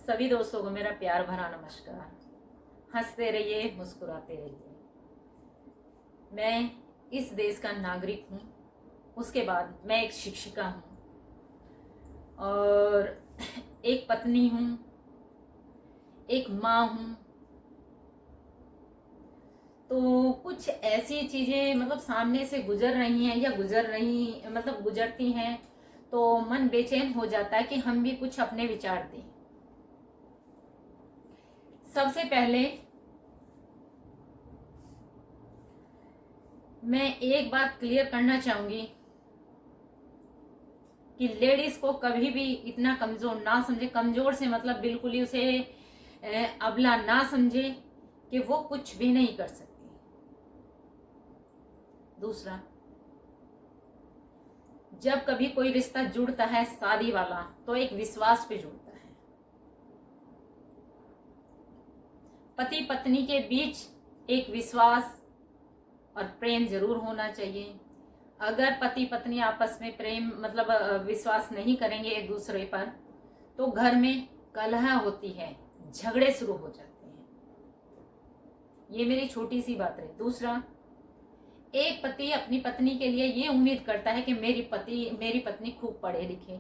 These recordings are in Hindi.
सभी दोस्तों को मेरा प्यार भरा नमस्कार। हंसते रहिए, मुस्कुराते रहिए। मैं इस देश का नागरिक हूँ, उसके बाद मैं एक शिक्षिका हूँ और एक पत्नी हूँ, एक माँ हूँ। तो कुछ ऐसी चीज़ें मतलब सामने से गुजर रही हैं या गुजरती हैं तो मन बेचैन हो जाता है कि हम भी कुछ अपने विचार दें। सबसे पहले मैं एक बात क्लियर करना चाहूंगी कि लेडीज को कभी भी इतना कमजोर ना समझे। कमजोर से मतलब बिल्कुल ही उसे अबला ना समझे कि वो कुछ भी नहीं कर सकती। दूसरा, जब कभी कोई रिश्ता जुड़ता है शादी वाला तो एक विश्वास पे जुड़ता है। पति पत्नी के बीच एक विश्वास और प्रेम जरूर होना चाहिए। अगर पति पत्नी आपस में प्रेम मतलब विश्वास नहीं करेंगे एक दूसरे पर तो घर में कलह होती है, झगड़े शुरू हो जाते हैं। ये मेरी छोटी सी बात है। दूसरा, एक पति अपनी पत्नी के लिए ये उम्मीद करता है कि मेरी पत्नी खूब पढ़े लिखे,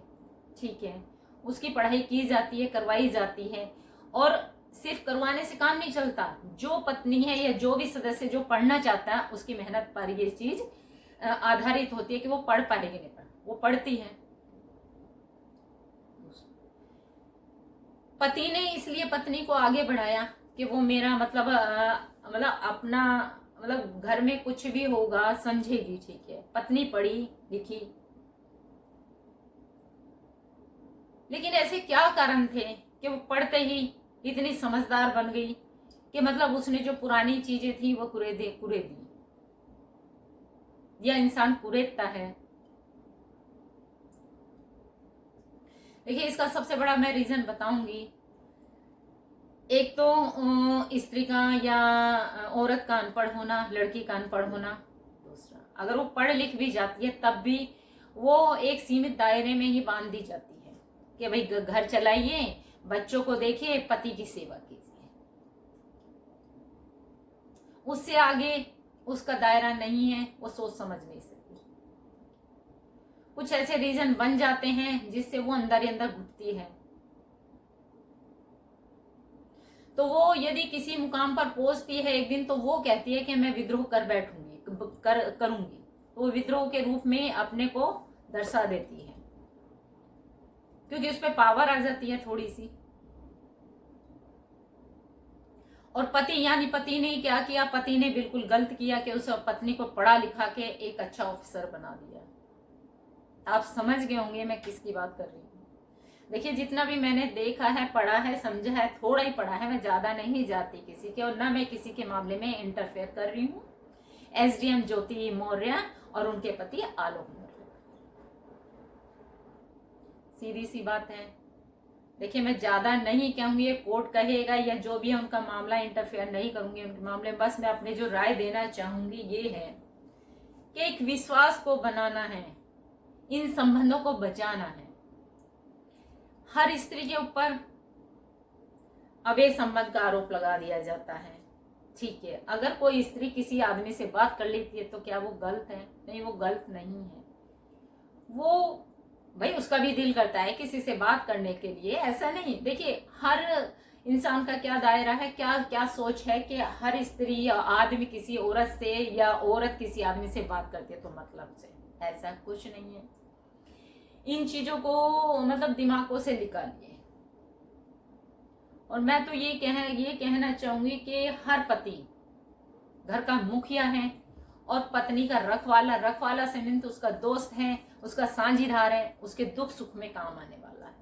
ठीक है, उसकी पढ़ाई की जाती है, करवाई जाती है। और सिर्फ करवाने से काम नहीं चलता। जो पत्नी है या जो भी सदस्य जो पढ़ना चाहता है उसकी मेहनत पर ये चीज आधारित होती है कि वो पढ़ पाएगी नहीं पढ़, वो पढ़ती है। पति ने इसलिए पत्नी को आगे बढ़ाया कि वो मेरा मतलब अपना मतलब घर में कुछ भी होगा समझेगी, ठीक है। पत्नी पढ़ी लिखी, लेकिन ऐसे क्या कारण थे कि वो पढ़ते ही इतनी समझदार बन गई कि मतलब उसने जो पुरानी चीजें थी वो कुरे दी। यह इंसान कुरेदता है। देखिए, इसका सबसे बड़ा मैं रीजन बताऊंगी। एक तो स्त्री का या औरत का अनपढ़ होना, लड़की का अनपढ़ होना। दूसरा, अगर वो पढ़ लिख भी जाती है तब भी वो एक सीमित दायरे में ही बांध दी जाती है कि भाई घर चलाइए, बच्चों को देखिए, पति की सेवा कीजिए। उससे आगे उसका दायरा नहीं है, वो सोच समझ नहीं सकती। कुछ ऐसे रीजन बन जाते हैं जिससे वो अंदर ही अंदर घुटती है। तो वो यदि किसी मुकाम पर पहुंचती है एक दिन तो वो कहती है कि मैं विद्रोह कर बैठूंगी, करूंगी। तो वो विद्रोह के रूप में अपने को दर्शा देती है क्योंकि उस पर पावर आ जाती है थोड़ी सी। और पति ने क्या किया? पति ने बिल्कुल गलत किया कि उस पत्नी को पढ़ा लिखा के एक अच्छा ऑफिसर बना दिया। आप समझ गए होंगे मैं किसकी बात कर रही हूँ। देखिए, जितना भी मैंने देखा है, पढ़ा है, समझा है, थोड़ा ही पढ़ा है, मैं ज्यादा नहीं जाती किसी के, और ना मैं किसी के मामले में इंटरफेयर कर रही हूँ। एसडीएम ज्योति मौर्य और उनके पति आलोक मौर्य, सीधी सी बात है। देखिए, मैं ज्यादा नहीं कहूंगी, ये कोर्ट कहेगा या जो भी है उनका मामला, इंटरफेयर नहीं करूंगी उनके मामले में। बस मैं अपने जो राय देना चाहूंगी ये है कि एक विश्वास को बनाना है, इन संबंधों को बचाना है। हर स्त्री के ऊपर अवैध संबंध का आरोप लगा दिया जाता है, ठीक है। अगर कोई स्त्री किसी आदमी से बात कर लेती है तो क्या वो गलत है? नहीं, वो गलत नहीं है। वो भाई उसका भी दिल करता है किसी से बात करने के लिए, ऐसा नहीं। देखिए, हर इंसान का क्या दायरा है, क्या क्या सोच है कि हर स्त्री या आदमी किसी औरत से या औरत किसी आदमी से बात करती है तो मतलब से, ऐसा कुछ नहीं है। इन चीजों को मतलब दिमागों से निकालिए। और मैं तो ये कहना चाहूंगी कि हर पति घर का मुखिया है और पत्नी का रखवाला से मीन तो उसका दोस्त है, उसका साझीदार है, उसके दुख सुख में काम आने वाला है।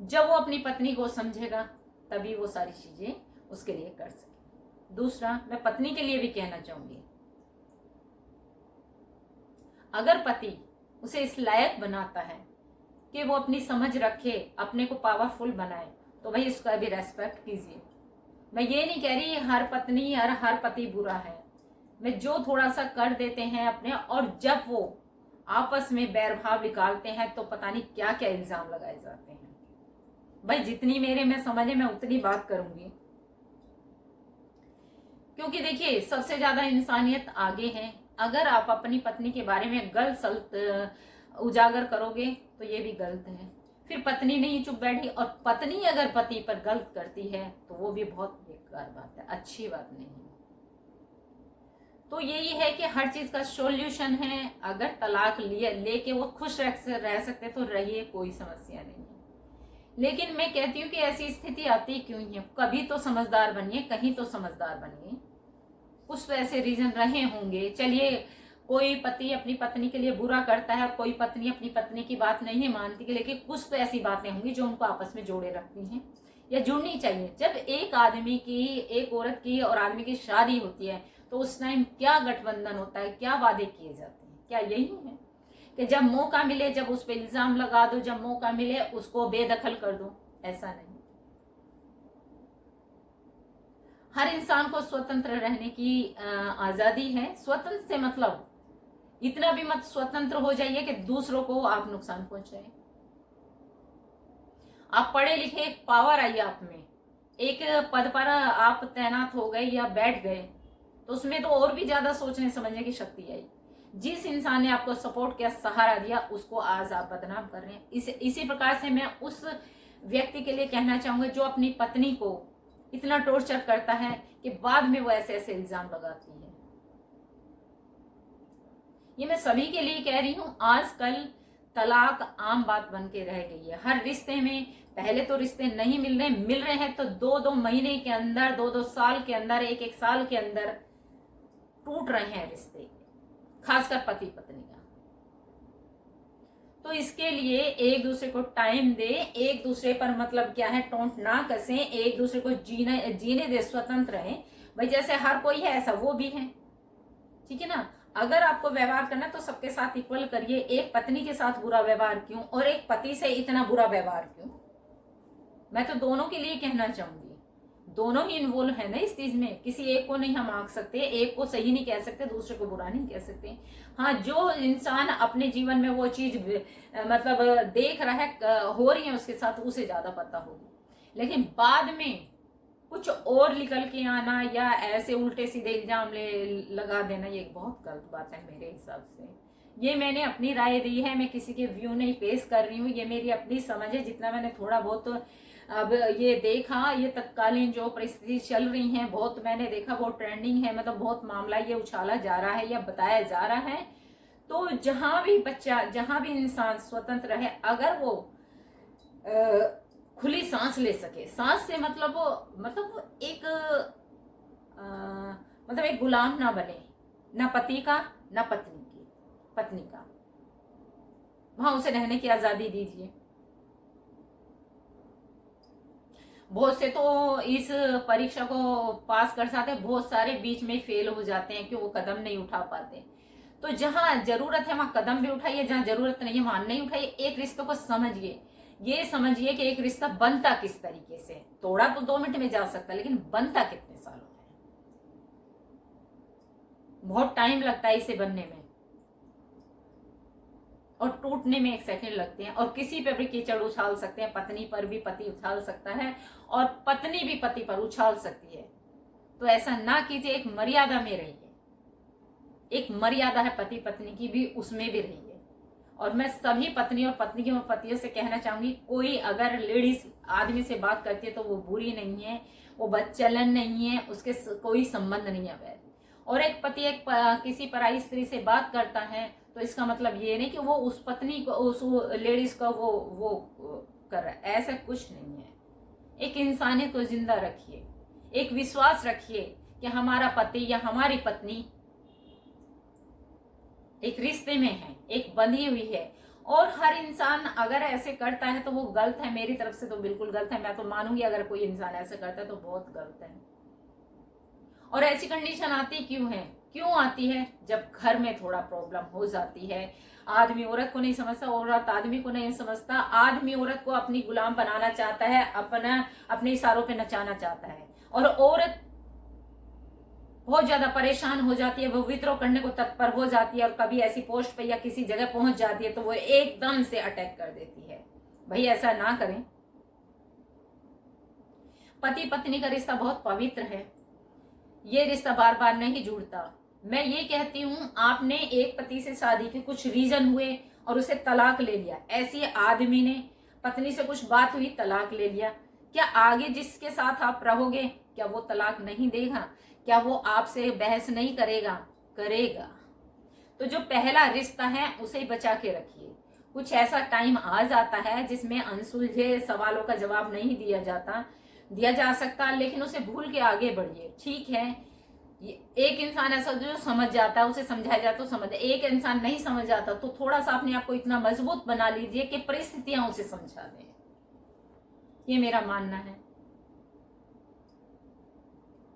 जब वो अपनी पत्नी को समझेगा तभी वो सारी चीजें उसके लिए कर सके। दूसरा, मैं पत्नी के लिए भी कहना चाहूंगी, अगर पति उसे इस लायक बनाता है कि वो अपनी समझ रखे, अपने को पावरफुल बनाए, तो भाई उसका भी रेस्पेक्ट कीजिए। मैं ये नहीं कह रही हर पत्नी और हर पति बुरा है। मैं जो थोड़ा सा कर देते हैं अपने, और जब वो आपस में बैर भाव निकालते हैं तो पता नहीं क्या क्या इल्जाम लगाए जाते हैं। भाई जितनी मेरे में समझ है मैं उतनी बात करूंगी, क्योंकि देखिए सबसे ज्यादा इंसानियत आगे है। अगर आप अपनी पत्नी के बारे में गलत सलत उजागर करोगे तो ये भी गलत है। फिर पत्नी नहीं चुप बैठी, और पत्नी अगर पति पर गलत करती है तो वो भी बहुत बेकार बात है, अच्छी बात नहीं है। तो यही है कि हर चीज का सॉल्यूशन है। अगर तलाक लेके वो खुश रह सकते तो रहिए, कोई समस्या नहीं है। लेकिन मैं कहती हूँ कि ऐसी स्थिति आती क्यों है? कभी तो समझदार बनिए, कहीं तो समझदार बनिए। कुछ तो ऐसे रीजन रहे होंगे। चलिए, कोई पति अपनी पत्नी के लिए बुरा करता है और कोई पत्नी अपनी पत्नी की बात नहीं मानती, लेकिन कुछ तो ऐसी बातें होंगी जो उनको आपस में जोड़े रखती हैं या जुड़नी चाहिए। जब एक आदमी की, एक औरत की और आदमी की शादी होती है तो उस टाइम क्या गठबंधन होता है, क्या वादे किए जाते हैं? क्या यही है कि जब मौका मिले जब उस पर इल्जाम लगा दो, जब मौका मिले उसको बेदखल कर दो? ऐसा नहीं। हर इंसान को स्वतंत्र रहने की आजादी है। स्वतंत्र से मतलब इतना भी मत स्वतंत्र हो जाइए कि दूसरों को आप नुकसान पहुंचाए। आप पढ़े लिखे, एक पावर आई आप में, एक पद पर आप तैनात हो गए या बैठ गए, तो उसमें तो और भी ज्यादा सोचने समझने की शक्ति आई। जिस इंसान ने आपको सपोर्ट किया, सहारा दिया, उसको आज आप बदनाम कर रहे हैं। इसी प्रकार से मैं उस व्यक्ति के लिए कहना चाहूंगा जो अपनी पत्नी को इतना टॉर्चर करता है कि बाद में वो ऐसे ऐसे इल्जाम लगाती है। ये मैं सभी के लिए कह रही हूं। आजकल तलाक आम बात बन के रह गई है हर रिश्ते में। पहले तो रिश्ते नहीं मिल रहे हैं तो 2-2 महीने के अंदर, 2-2 साल के अंदर, 1-1 साल के अंदर टूट रहे हैं रिश्ते, खासकर पति पत्नी का। तो इसके लिए एक दूसरे को टाइम दे, एक दूसरे पर मतलब क्या है, टोंट ना कसें, एक दूसरे को जीने दे, स्वतंत्र रहे। भाई जैसे हर कोई है ऐसा वो भी है, ठीक है ना। अगर आपको व्यवहार करना तो सबके साथ इक्वल करिए। एक पत्नी के साथ बुरा व्यवहार क्यों, और एक पति से इतना बुरा व्यवहार क्यों? मैं तो दोनों के लिए कहना चाहूंगी। दोनों ही इन्वॉल्व है ना इस चीज में। किसी एक को नहीं हम आंक सकते, एक को सही नहीं कह सकते, दूसरे को बुरा नहीं कह सकते। हाँ, जो इंसान अपने जीवन में वो चीज मतलब देख रहा है, हो रही है उसके साथ, उसे ज्यादा पता होगी। लेकिन बाद में कुछ और निकल के आना या ऐसे उल्टे सीधे इल्जाम लगा देना, ये एक बहुत गलत बात है मेरे हिसाब से। ये मैंने अपनी राय दी है, मैं किसी के व्यू नहीं पेश कर रही हूँ। ये मेरी अपनी समझ है, जितना मैंने थोड़ा बहुत अब ये देखा। ये तत्कालीन जो परिस्थिति चल रही है, बहुत मैंने देखा, बहुत ट्रेंडिंग है, मतलब बहुत मामला ये उछाला जा रहा है या बताया जा रहा है। तो जहां भी बच्चा, जहां भी इंसान स्वतंत्र रहे, अगर वो खुली सांस ले सके। सांस से मतलब वो एक मतलब एक गुलाम ना बने, ना पति का ना पत्नी का। वहां उसे रहने की आजादी दीजिए। बहुत से तो इस परीक्षा को पास कर जाते हैं, बहुत सारे बीच में फेल हो जाते हैं कि वो कदम नहीं उठा पाते। तो जहां जरूरत है वहां कदम भी उठाइए, जहां जरूरत नहीं है वहां नहीं उठाइए। एक रिश्तों को समझिए, ये समझिए कि एक रिश्ता बनता किस तरीके से। तोड़ा तो 2 मिनट में जा सकता है, लेकिन बनता कितने सालों में? बहुत टाइम लगता है इसे बनने में, और टूटने में 1 सेकंड लगते हैं। और किसी पे भी कीचड़ उछाल सकते हैं, पत्नी पर भी पति उछाल सकता है, और पत्नी भी पति पर उछाल सकती है। तो ऐसा ना कीजिए, एक मर्यादा में रहिए। एक मर्यादा है पति पत्नी की भी, उसमें भी रहिए। और मैं सभी पत्नी और पत्नी के पतियों से कहना चाहूंगी, कोई अगर लेडीज आदमी से बात करती है तो वो बुरी नहीं है, वो बदचलन नहीं है, उसके कोई संबंध नहीं है वैध। और एक पति किसी पराई स्त्री से बात करता है तो इसका मतलब ये नहीं कि वो उस पत्नी को, उस लेडीज का वो कर रहा है, ऐसा कुछ नहीं है। एक इंसानियत को जिंदा रखिए, एक विश्वास रखिए कि हमारा पति या हमारी पत्नी एक रिश्ते में है, एक बंधी हुई है। और हर इंसान अगर ऐसे करता है तो वो गलत है, मेरी तरफ से तो बिल्कुल गलत है। मैं तो मानूंगी अगर कोई इंसान ऐसे करता है तो बहुत गलत है। और ऐसी कंडीशन आती क्यों आती है? जब घर में थोड़ा प्रॉब्लम हो जाती है। आदमी औरत को नहीं समझता, औरत आदमी को नहीं समझता। आदमी औरत को अपनी गुलाम बनाना चाहता है, अपने इशारों पे नचाना चाहता है, और औरत बहुत ज्यादा परेशान हो जाती है, वो विद्रोह करने को तत्पर हो जाती है, और कभी ऐसी पोस्ट पे या किसी जगह पहुंच जाती है तो वो एकदम से अटैक कर देती है। भाई ऐसा ना करें। पति पत्नी का रिश्ता बहुत पवित्र है, ये रिश्ता बार बार नहीं जुड़ता। मैं ये कहती हूँ, आपने एक पति से शादी की, कुछ रीजन हुए और उसे तलाक ले लिया, ऐसी आदमी ने पत्नी से कुछ बात हुई, तलाक ले लिया, क्या आगे जिसके साथ आप रहोगे क्या वो तलाक नहीं देगा? क्या वो आपसे बहस नहीं करेगा? करेगा। तो जो पहला रिश्ता है उसे बचा के रखिए। कुछ ऐसा टाइम आ जाता है जिसमें अनसुलझे सवालों का जवाब नहीं दिया जा सकता, लेकिन उसे भूल के आगे बढ़िए। ठीक है, एक इंसान ऐसा जो समझ जाता है, उसे समझाया जाए तो समझ, एक इंसान नहीं समझ जाता तो थोड़ा सा अपने आप को इतना मजबूत बना लीजिए कि परिस्थितियां उसे समझा दें। ये मेरा मानना है।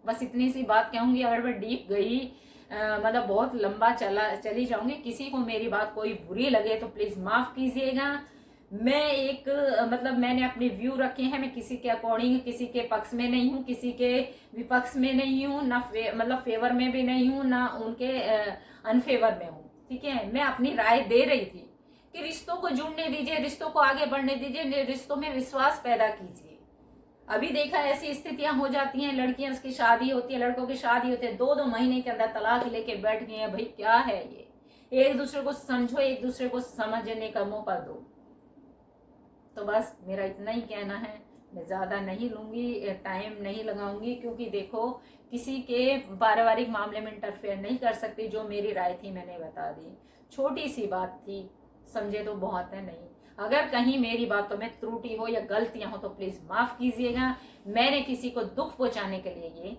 बस इतनी सी बात कहूंगी। अगर मैं डीप गई, मतलब बहुत लंबा चली जाऊंगी, किसी को मेरी बात कोई बुरी लगे तो प्लीज माफ कीजिएगा। मैं एक मतलब मैंने अपने व्यू रखे हैं, मैं किसी के अकॉर्डिंग किसी के पक्ष में नहीं हूँ, किसी के विपक्ष में नहीं हूँ, ना मतलब फेवर में भी नहीं हूँ, ना उनके अनफेवर में हूँ। ठीक है, मैं अपनी राय दे रही थी कि रिश्तों को जुड़ने दीजिए, रिश्तों को आगे बढ़ने दीजिए, रिश्तों में विश्वास पैदा कीजिए। अभी देखा ऐसी स्थितियां हो जाती हैं, लड़कियां की शादी होती है, लड़कों की शादी होती है, 2-2 महीने के अंदर तलाक लेके बैठ गए हैं। भाई क्या है ये? एक दूसरे को समझो, एक दूसरे को समझने का मौका दो। तो बस मेरा इतना ही कहना है। मैं ज्यादा नहीं लूंगी, टाइम नहीं लगाऊंगी, क्योंकि देखो किसी के पारिवारिक मामले में इंटरफेयर नहीं कर सकती। जो मेरी राय थी मैंने बता दी, छोटी सी बात थी, समझे तो बहुत है नहीं। अगर कहीं मेरी बातों में त्रुटि हो या गलतियां हो तो प्लीज माफ कीजिएगा। मैंने किसी को दुख पहुंचाने के लिए ये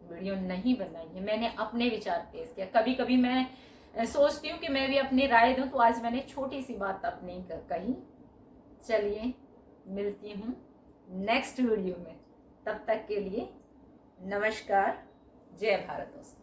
वीडियो नहीं बनाई है, मैंने अपने विचार पेश किया। कभी कभी मैं सोचती हूँ कि मैं भी अपनी राय दूं, तो आज मैंने छोटी सी बात अपनी कही। चलिए मिलती हूँ नेक्स्ट वीडियो में, तब तक के लिए नमस्कार, जय भारत दोस्तों।